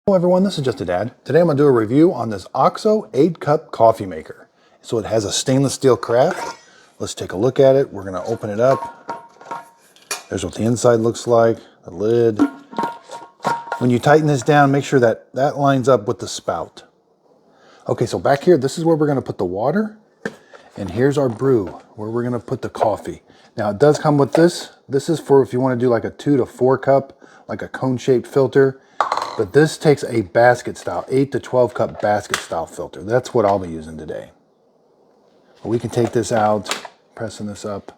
Hello everyone, this is Just a Dad. Today I'm going to do a review on this OXO 8-cup coffee maker. So it has a stainless steel carafe. Let's take a look at it. We're going to open it up. There's what the inside looks like, the lid. When you tighten this down, make sure that that lines up with the spout. Okay, so back here, this is where we're going to put the water. And here's our brew, where we're going to put the coffee. Now it does come with this. This is for if you want to do like a 2 to 4 cup, like a cone-shaped filter. But this takes a basket style, 8 to 12 cup basket style filter. That's what I'll be using today. We can take this out, pressing this up.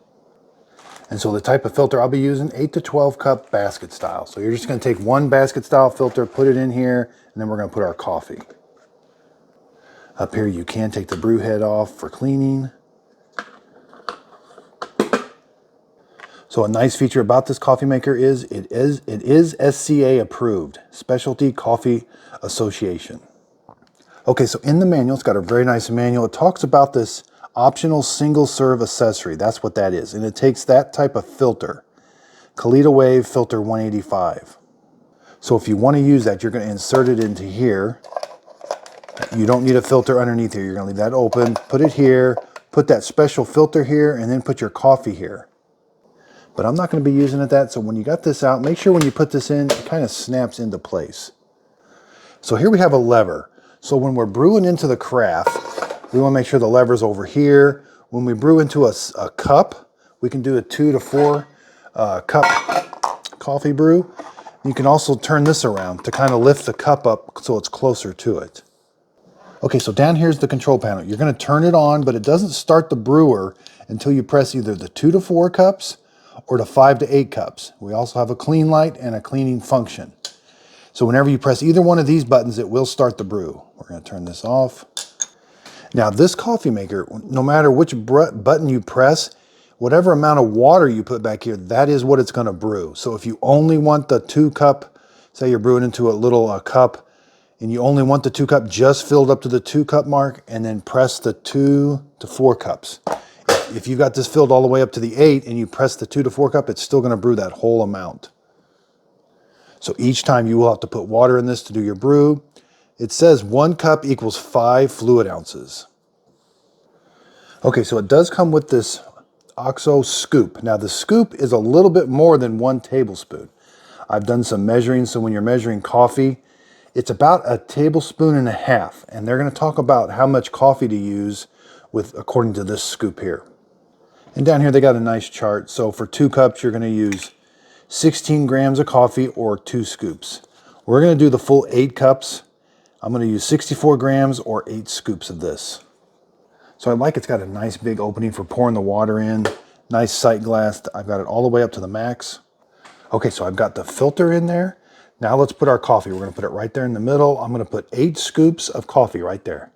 And so the type of filter I'll be using, 8 to 12 cup basket style. So you're just going to take one basket style filter, put it in here, and then we're going to put our coffee. Up here you can take the brew head off for cleaning. So a nice feature about this coffee maker is it is SCA approved, Specialty Coffee Association. Okay, so in the manual, it's got a very nice manual. It talks about this optional single serve accessory. That's what that is. And it takes that type of filter, Kalita Wave Filter 185. So if you want to use that, you're going to insert it into here. You don't need a filter underneath here. You're going to leave that open, put it here, put that special filter here, and then put your coffee here. But I'm not going to be using it that, so when you got this out, make sure when you put this in, it kind of snaps into place. So here we have a lever. So when we're brewing into the carafe, we want to make sure the lever's over here. When we brew into a cup, we can do a 2 to 4 cup coffee brew. You can also turn this around to kind of lift the cup up so it's closer to it. Okay, so down here's the control panel. You're going to turn it on, but it doesn't start the brewer until you press either the 2 to 4 cups or the 5 to 8 cups. We also have a clean light and a cleaning function. So whenever you press either one of these buttons, it will start the brew. We're going to turn this off. Now this coffee maker, no matter which button you press, whatever amount of water you put back here, that is what it's going to brew. So if you only want the 2 cup, say you're brewing into a little cup, and you only want the 2 cup just filled up to the 2 cup mark, and then press the 2 to 4 cups. If you got this filled all the way up to the 8 and you press the 2 to 4 cup, it's still going to brew that whole amount. So each time you will have to put water in this to do your brew. It says 1 cup equals 5 fluid ounces. Okay, so it does come with this OXO scoop. Now the scoop is a little bit more than 1 tablespoon. I've done some measuring, so when you're measuring coffee, it's about 1.5 tablespoons. And they're going to talk about how much coffee to use according to this scoop here. And down here they got a nice chart. So for 2 cups, you're going to use 16 grams of coffee or 2 scoops. We're going to do the full 8 cups. I'm going to use 64 grams or 8 scoops of this. So I like it's got a nice big opening for pouring the water in. Nice sight glass. I've got it all the way up to the max. Okay, so I've got the filter in there. Now let's put our coffee. We're going to put it right there in the middle. I'm going to put 8 scoops of coffee right there.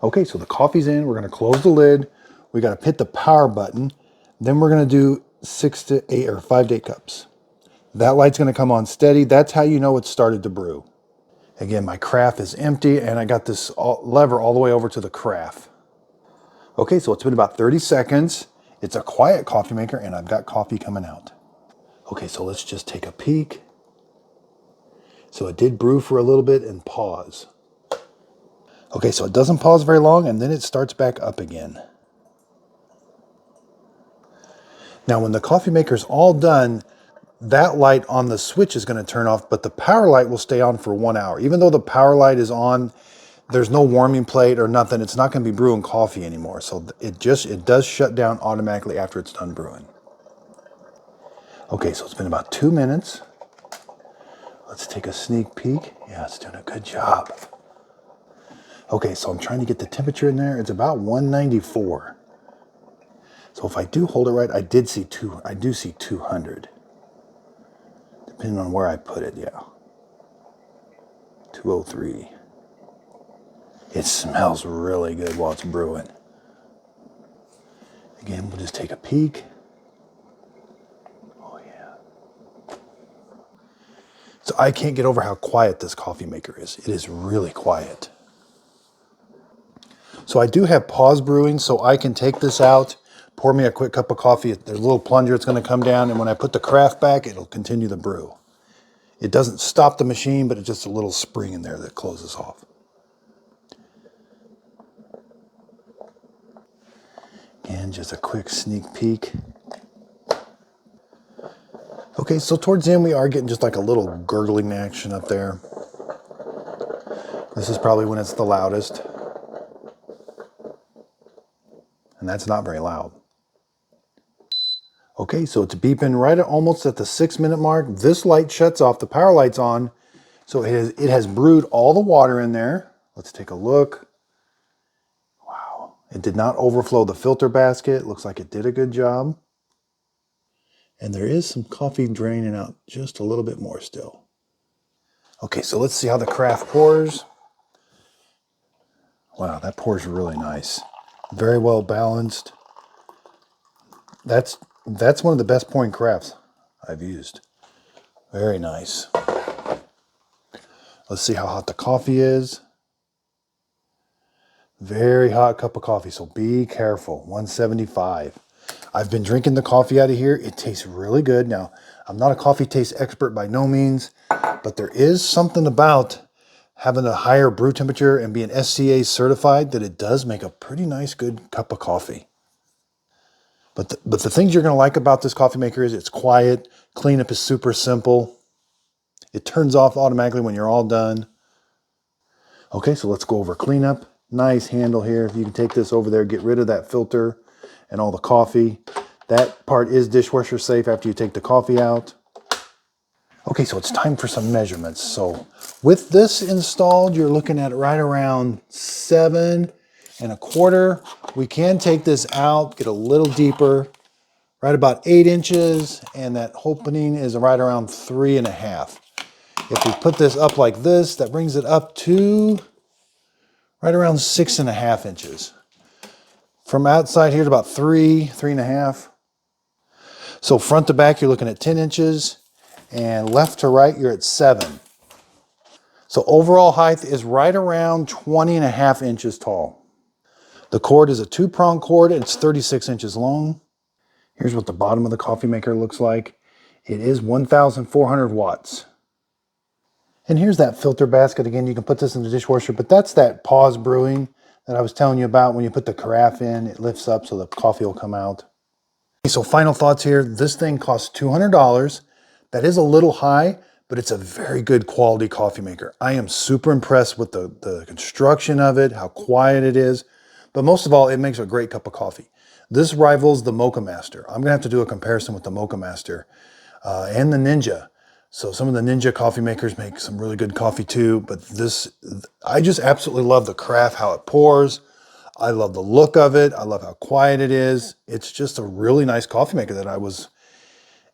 Okay, so the coffee's in. We're going to close the lid. We got to hit the power button. Then we're going to do 6 to 8 or 5 to 8 cups. That light's going to come on steady. That's how you know it's started to brew. Again, my carafe is empty and I got this lever all the way over to the carafe. Okay, so it's been about 30 seconds. It's a quiet coffee maker and I've got coffee coming out. Okay, so let's just take a peek. So it did brew for a little bit and pause. Okay, so it doesn't pause very long and then it starts back up again. Now when the coffee maker's all done, that light on the switch is going to turn off, but the power light will stay on for 1 hour. Even though the power light is on, there's no warming plate or nothing. It's not going to be brewing coffee anymore. So it does shut down automatically after it's done brewing. Okay, so it's been about 2 minutes. Let's take a sneak peek. Yeah, it's doing a good job. Okay, so I'm trying to get the temperature in there. It's about 194. So if I do hold it right, I do see 200. Depending on where I put it, yeah. 203. It smells really good while it's brewing. Again, we'll just take a peek. Oh yeah. So I can't get over how quiet this coffee maker is. It is really quiet. So I do have pause brewing, so I can take this out, pour me a quick cup of coffee. There's a little plunger, it's going to come down, and when I put the carafe back, it'll continue the brew. It doesn't stop the machine, but it's just a little spring in there that closes off. And just a quick sneak peek. Okay, so towards the end we are getting just like a little gurgling action up there. This is probably when it's the loudest. And that's not very loud. Okay, so it's beeping right at almost at the 6-minute mark. This light shuts off, the power light's on. So it has brewed all the water in there. Let's take a look. Wow, it did not overflow the filter basket. Looks like it did a good job. And there is some coffee draining out just a little bit more still. Okay, so let's see how the carafe pours. Wow, that pours really nice. Very well balanced. That's one of the best pouring carafes I've used. Very nice. Let's see how hot the coffee is. Very hot cup of coffee, so be careful. 175. I've been drinking the coffee out of here. It tastes really good. Now, I'm not a coffee taste expert by no means, but there is something about having a higher brew temperature and being SCA certified that it does make a pretty nice, good cup of coffee. But the things you're going to like about this coffee maker is it's quiet. Cleanup is super simple. It turns off automatically when you're all done. Okay, so let's go over cleanup. Nice handle here. If you can take this over there, get rid of that filter and all the coffee. That part is dishwasher safe after you take the coffee out. Okay, so it's time for some measurements. So with this installed, you're looking at right around 7 1/4. We can take this out, get a little deeper, right about 8 inches, and that opening is right around 3 1/2. If we put this up like this, that brings it up to right around 6 1/2 inches. From outside here to about 3 1/2. So front to back, you're looking at 10 inches, and left to right, you're at 7. So overall height is right around 20 1/2 inches tall. The cord is a 2-prong cord, and it's 36 inches long. Here's what the bottom of the coffee maker looks like. It is 1,400 watts. And here's that filter basket. Again, you can put this in the dishwasher, but that's that pause brewing that I was telling you about. When you put the carafe in, it lifts up so the coffee will come out. So final thoughts here. This thing costs $200. That is a little high, but it's a very good quality coffee maker. I am super impressed with the construction of it, how quiet it is, but most of all, it makes a great cup of coffee. This rivals the Mocha Master. I'm gonna have to do a comparison with the Mocha Master and the Ninja. So some of the Ninja coffee makers make some really good coffee too, but this, I just absolutely love the carafe, how it pours. I love the look of it. I love how quiet it is. It's just a really nice coffee maker that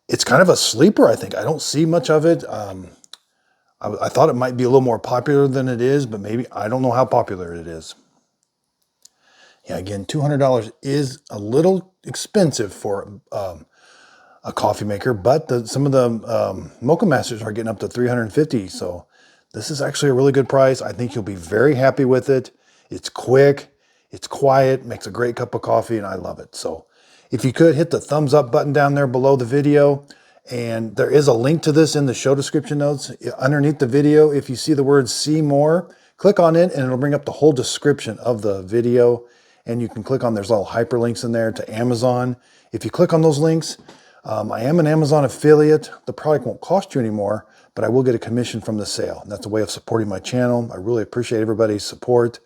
it's kind of a sleeper, I think. I don't see much of it. I thought it might be a little more popular than it is, but maybe, I don't know how popular it is. Yeah, again, $200 is a little expensive for a coffee maker, but some of the Mocha Masters are getting up to $350. So this is actually a really good price. I think you'll be very happy with it. It's quick. It's quiet, makes a great cup of coffee, and I love it. So if you could hit the thumbs up button down there below the video, and there is a link to this in the show description notes. Underneath the video, if you see the word see more, click on it and it'll bring up the whole description of the video. And you can click on, there's little hyperlinks in there to Amazon. If you click on those links, I am an Amazon affiliate. The product won't cost you anymore, but I will get a commission from the sale. And that's a way of supporting my channel. I really appreciate everybody's support.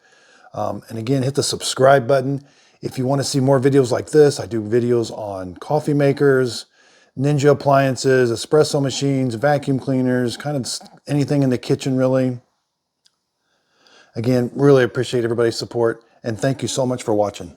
And again, hit the subscribe button. If you want to see more videos like this, I do videos on coffee makers, Ninja appliances, espresso machines, vacuum cleaners, kind of anything in the kitchen really. Again, really appreciate everybody's support, and thank you so much for watching.